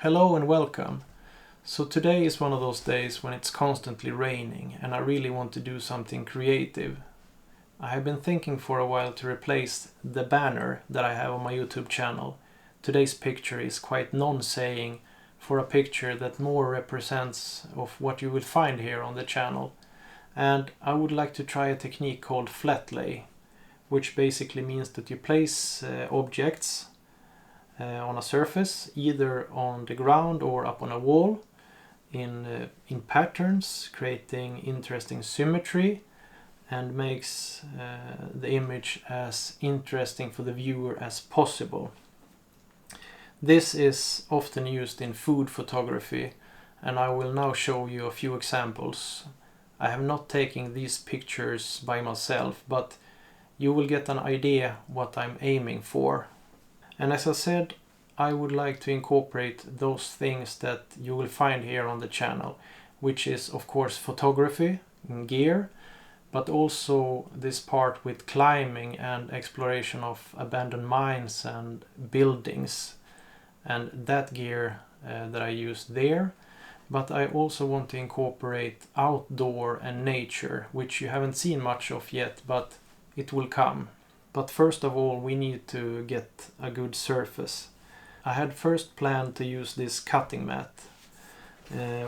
Hello and welcome. So today is one of those days when it's constantly raining and I really want to do something creative. I have been thinking for a while to replace the banner that I have on my YouTube channel. Today's picture is quite non-saying for a picture that more represents of what you will find here on the channel. And I would like to try a technique called flat lay, which basically means that you place objects on a surface, either on the ground or up on a wall, in patterns, creating interesting symmetry, and makes the image as interesting for the viewer as possible. This is often used in food photography, and I will now show you a few examples. I have not taken these pictures by myself, but you will get an idea what I'm aiming for. And as I said, I would like to incorporate those things that you will find here on the channel, which is of course photography and gear, but also this part with climbing and exploration of abandoned mines and buildings, and that gear that I use there. But I also want to incorporate outdoor and nature, which you haven't seen much of yet, but it will come. But first of all, we need to get a good surface. I had first planned to use this cutting mat,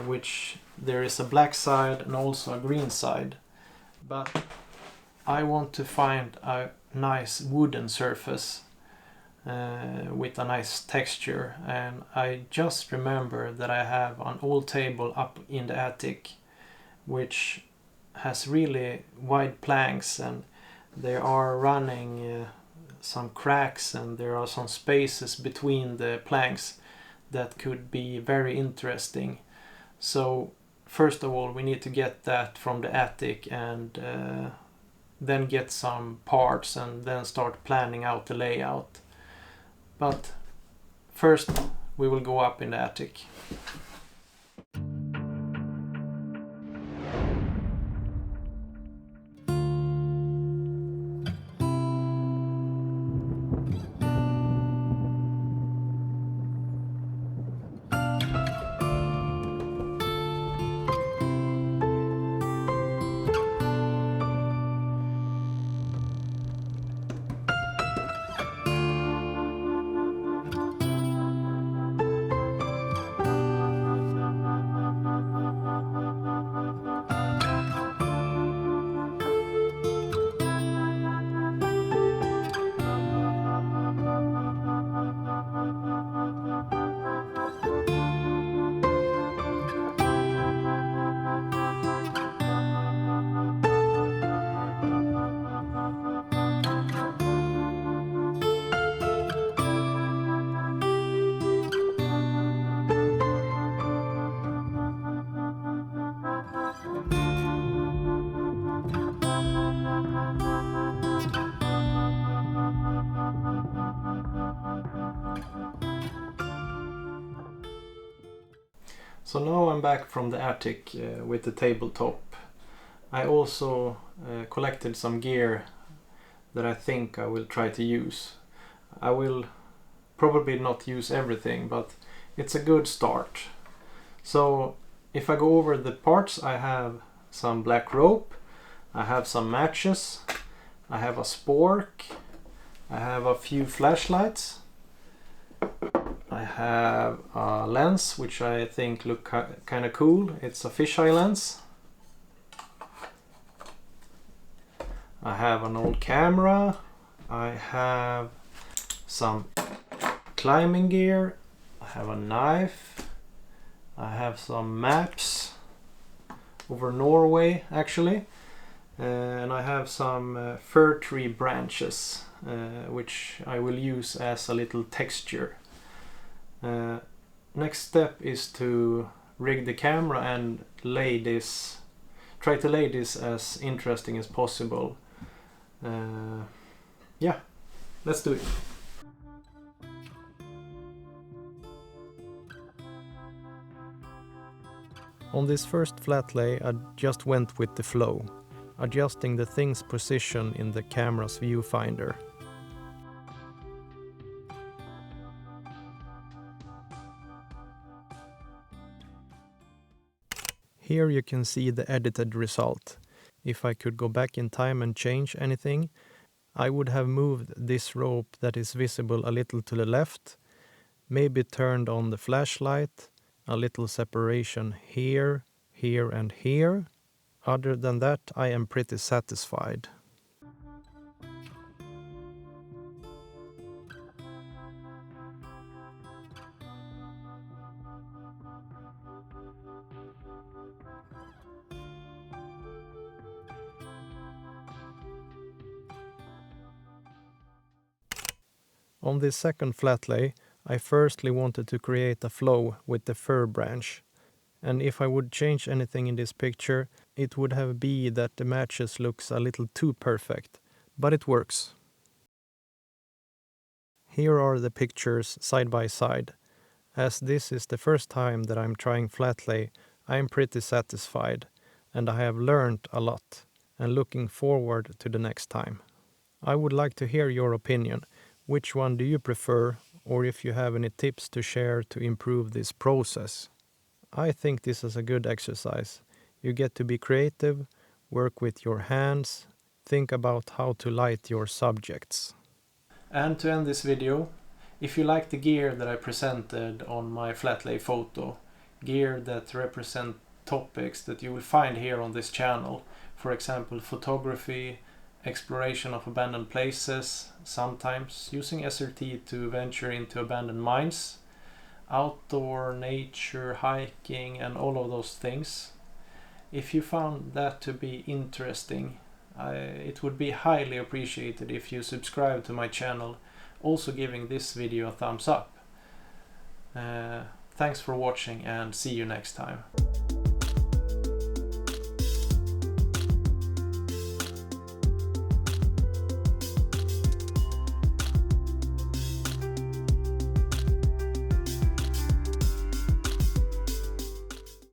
which there is a black side and also a green side. But I want to find a nice wooden surface with a nice texture. And I just remember that I have an old table up in the attic, which has really wide planks, and they are running some cracks, and there are some spaces between the planks that could be very interesting. So first of all, we need to get that from the attic, and then get some parts and then start planning out the layout. But first we will go up in the attic. So now I'm back from the attic with the tabletop. I also collected some gear that I think I will try to use. I will probably not use everything, but it's a good start. So if I go over the parts, I have some black rope, I have some matches, I have a spork, I have a few flashlights, I have a lens which I think look kind of cool. It's a fisheye lens. I have an old camera. I have some climbing gear. I have a knife. I have some maps over Norway actually. And I have some fir tree branches which I will use as a little texture. Next step is to rig the camera and try to lay this as interesting as possible. Yeah, let's do it. On this first flat lay, I just went with the flow, adjusting the thing's position in the camera's viewfinder. Here you can see the edited result. If I could go back in time and change anything, I would have moved this rope that is visible a little to the left, maybe turned on the flashlight, a little separation here, here and here. Other than that, I am pretty satisfied. On this second flat lay, I firstly wanted to create a flow with the fir branch. And if I would change anything in this picture, it would have been that the matches looks a little too perfect, but it works. Here are the pictures side by side. As this is the first time that I'm trying flat lay, I am pretty satisfied, and I have learned a lot, and looking forward to the next time. I would like to hear your opinion. Which one do you prefer, or if you have any tips to share to improve this process? I think this is a good exercise. You get to be creative, work with your hands, think about how to light your subjects. And to end this video, if you like the gear that I presented on my flat lay photo, gear that represent topics that you will find here on this channel, for example photography, exploration of abandoned places, sometimes using SRT to venture into abandoned mines, outdoor nature, hiking and all of those things. If you found that to be interesting, it would be highly appreciated if you subscribe to my channel, also giving this video a thumbs up. Thanks for watching and see you next time.